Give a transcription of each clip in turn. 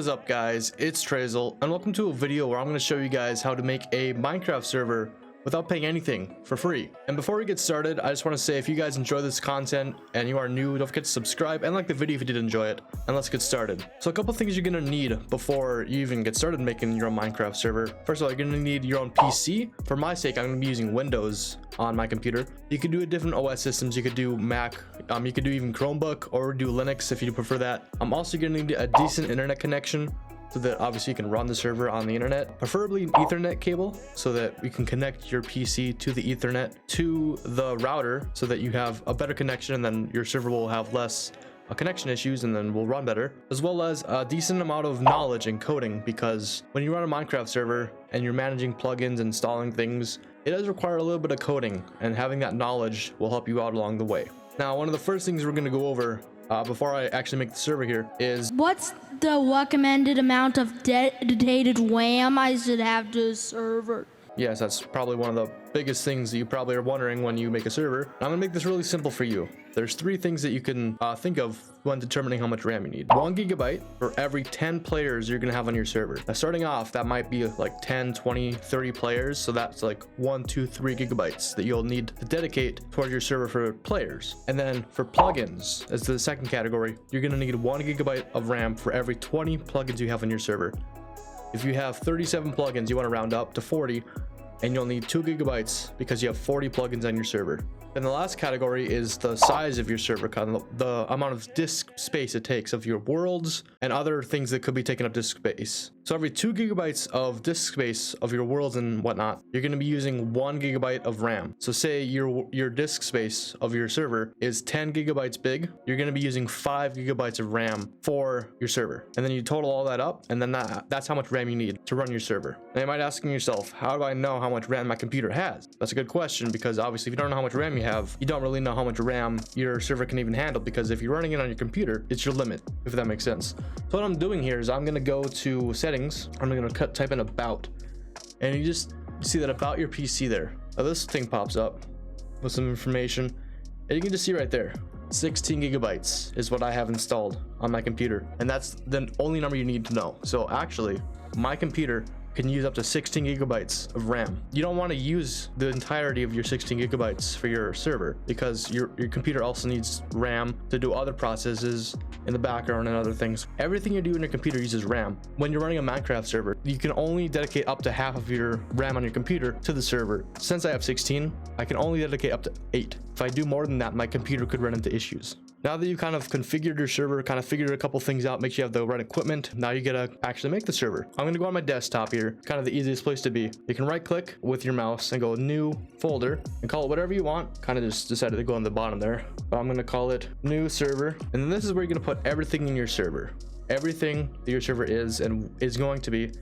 is up, guys? It's Traizel, and welcome to a video where I'm going to show you guys how to make a Minecraft server without paying anything for free. And before we get started, I just want to say if you guys enjoy this content and you are new, don't forget to subscribe and like the video if you did enjoy it. And let's get started. So a couple things you're going to need before you even get started making your own Minecraft server. First of all, you're going to need your own PC. For my sake, I'm going to be using Windows on my computer. You could do different OS systems. You could do Mac, you could do even Chromebook, or do Linux if you prefer that. I'm also going to need a decent internet connection, so that obviously you can run the server on the internet, preferably an Ethernet cable, so that we can connect your PC to the Ethernet to the router, so that you have a better connection, and then your server will have less connection issues and then will run better, as well as a decent amount of knowledge in coding, because when you run a Minecraft server and you're managing plugins, installing things, it does require a little bit of coding, and having that knowledge will help you out along the way. Now, one of the first things we're going to go over before I actually make the server here is what's the recommended amount of dedicated RAM I should have to a server? Yes, that's probably one of the biggest things that you probably are wondering when you make a server. I'm gonna make this really simple for you. There's three things that you can think of when determining how much RAM you need. 1 GB for every 10 players you're gonna have on your server. Now, starting off, that might be like 10, 20, 30 players. So that's like 1, 2, 3 gigabytes that you'll need to dedicate towards your server for players. And then for plugins, as the second category, you're gonna need 1 GB of RAM for every 20 plugins you have on your server. If you have 37 plugins, you want to round up to 40, and you'll need 2 gigabytes because you have 40 plugins on your server. Then the last category is the size of your server, kind of the amount of disk space it takes of your worlds and other things that could be taking up disk space. So every 2 gigabytes of disk space of your worlds and whatnot, you're going to be using 1 gigabyte of RAM. So say your disk space of your server is 10 gigabytes big, you're going to be using 5 gigabytes of RAM for your server. And then you total all that up, and then that's how much RAM you need to run your server. Now you might be asking yourself, how do I know how much RAM my computer has? That's a good question, because obviously if you don't know how much RAM you have, you don't really know how much RAM your server can even handle, because if you're running it on your computer, it's your limit, if that makes sense. So what I'm doing here is I'm going to go to settings. I'm going to type in about, and you see that about your PC there. Now this thing pops up with some information, and you can just see right there, 16 gigabytes is what I have installed on my computer, and that's the only number you need to know. So actually, my computer can use up to 16 gigabytes of RAM. You don't want to use the entirety of your 16 gigabytes for your server, because your computer also needs RAM to do other processes in the background and other things. Everything you do in your computer uses RAM. When you're running a Minecraft server, you can only dedicate up to half of your RAM on your computer to the server. Since I have 16, I can only dedicate up to 8. If I do more than that, my computer could run into issues. Now that you've kind of configured your server, kind of figured a couple things out, make sure you have the right equipment, now you gotta actually make the server. I'm gonna go on my desktop here, kind of the easiest place to be. You can right click with your mouse and go new folder and call it whatever you want. Kind of just decided to go on the bottom there, but I'm gonna call it new server. And then this is where you're gonna put everything in your server. Everything that your server is and is going to be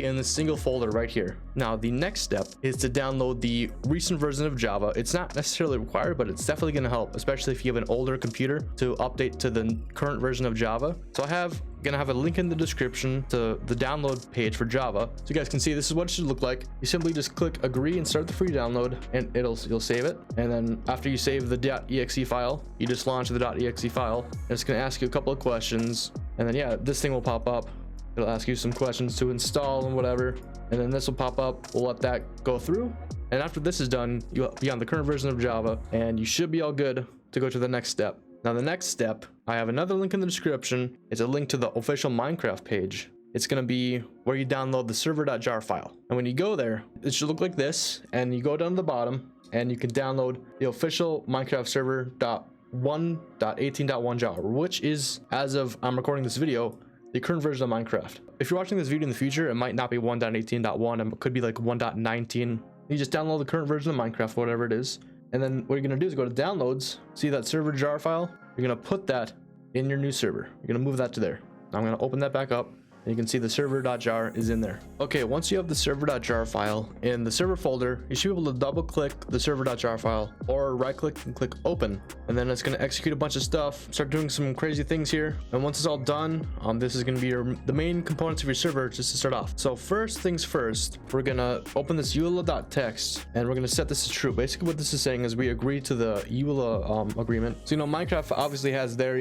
in this single folder right here. Now the next step is to download the recent version of Java. It's not necessarily required, but it's definitely going to help, especially if you have an older computer, to update to the current version of Java. So gonna have a link in the description to the download page for Java, so you guys can see this is what it should look like. You simply just click agree and start the free download, and you'll save it. And then after you save the .exe file, you just launch the .exe file, and it's going to ask you a couple of questions, and then yeah, this thing will pop up. It'll ask you some questions to install and whatever, and then this will pop up. We'll let that go through, and after this is done, you'll be on the current version of Java, and you should be all good to go to the next step. Now the next step, I have another link in the description. It's a link to the official Minecraft page. It's going to be where you download the server.jar file, and when you go there, it should look like this, and you go down to the bottom and you can download the official Minecraft server.1.18.1 jar, which is, as of I'm recording this video, the current version of Minecraft. If you're watching this video in the future, it might not be 1.18.1, and it could be like 1.19. You just download the current version of Minecraft, whatever it is, and then what you're gonna do is go to downloads, see that server jar file, you're gonna put that in your new server. You're gonna move that to there. Now I'm gonna open that back up, and you can see the server.jar is in there. Okay, once you have the server.jar file in the server folder, you should be able to double click the server.jar file or right click and click open, and then it's going to execute a bunch of stuff, start doing some crazy things here. And once it's all done, this is going to be the main components of your server just to start off. So first things first, we're going to open this eula.txt and we're going to set this to true. Basically what this is saying is we agree to the eula agreement. So Minecraft obviously has their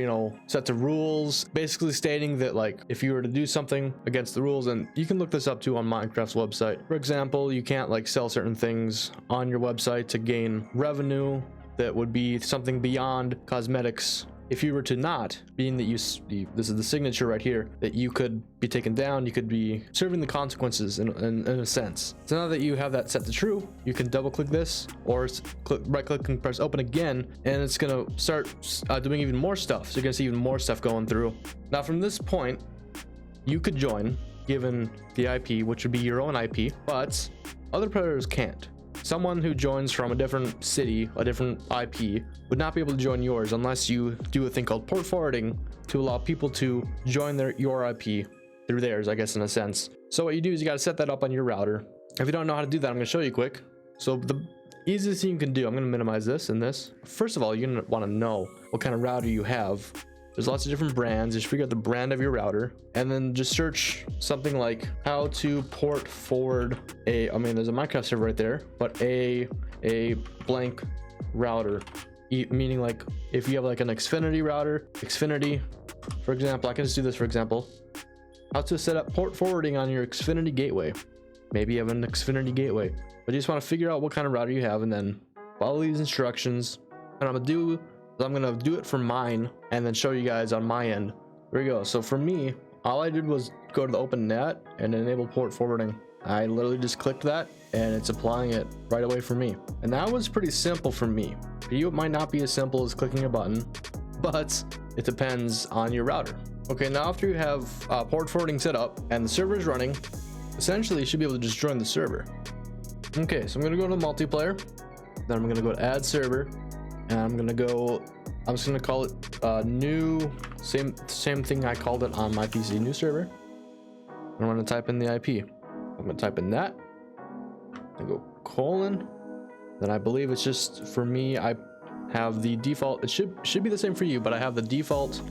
set to rules, basically stating that like if you were to do something against the rules, and you can look this up too on Minecraft's website. For example, you can't like sell certain things on your website to gain revenue that would be something beyond cosmetics. If you were to not, being that this is the signature right here, that you could be taken down, you could be serving the consequences in a sense. So now that you have that set to true, you can double click this or right click and press open again, and it's gonna start doing even more stuff. So you're gonna see even more stuff going through. Now from this point, you could join given the IP, which would be your own IP, but other players can't. Someone who joins from a different city, a different IP, would not be able to join yours unless you do a thing called port forwarding to allow people to join your IP through theirs, I guess, in a sense. So what you do is you got to set that up on your router. If you don't know how to do that, I'm going to show you quick. So the easiest thing you can do, I'm going to minimize this and this. First of all, you're going to want to know what kind of router you have. There's lots of different brands. Just figure out the brand of your router and then just search something like how to port forward there's a Minecraft server right there, but a blank router, meaning like if you have like an Xfinity router, for example, I can just do this for example, how to set up port forwarding on your Xfinity gateway. Maybe you have an Xfinity gateway, but you just want to figure out what kind of router you have and then follow these instructions. And I'm gonna do it for mine and then show you guys on my end. There we go. So for me, all I did was go to the open net and enable port forwarding. I literally just clicked that and it's applying it right away for me. And that was pretty simple for me. For you, it might not be as simple as clicking a button, but it depends on your router. Okay, now after you have port forwarding set up and the server is running, essentially you should be able to just join the server. Okay, so I'm gonna go to multiplayer, then I'm gonna go to add server, and I'm just gonna call it new, same thing I called it on my PC, new server. I'm gonna type in the IP. I'm gonna type in that and go colon. Then I believe it's just for me, I have the default, it should be the same for you, but I have the default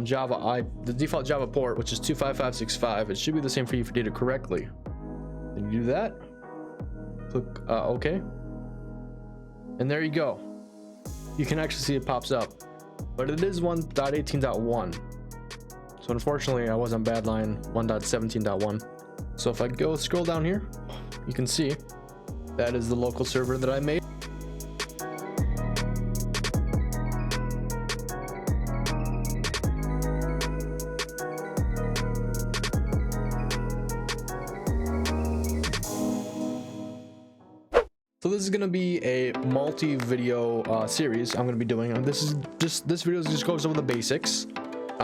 Java port, which is 25565. It should be the same for you if you did it correctly. Then you do that, click OK, and there you go. You can actually see it pops up, but it is 1.18.1. So unfortunately I was on bad line 1.17.1. So if I go scroll down here, you can see that is the local server that I made. So this is going to be a multi-video series I'm going to be doing. This video just goes over the basics.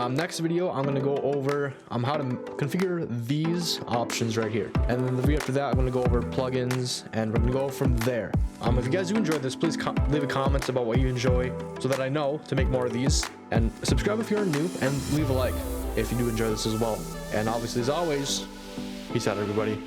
Next video, I'm going to go over how to configure these options right here. And then the video after that, I'm going to go over plugins, and we're going to go from there. If you guys do enjoy this, please leave a comment about what you enjoy so that I know to make more of these. And subscribe if you're new, and leave a like if you do enjoy this as well. And obviously, as always, peace out, everybody.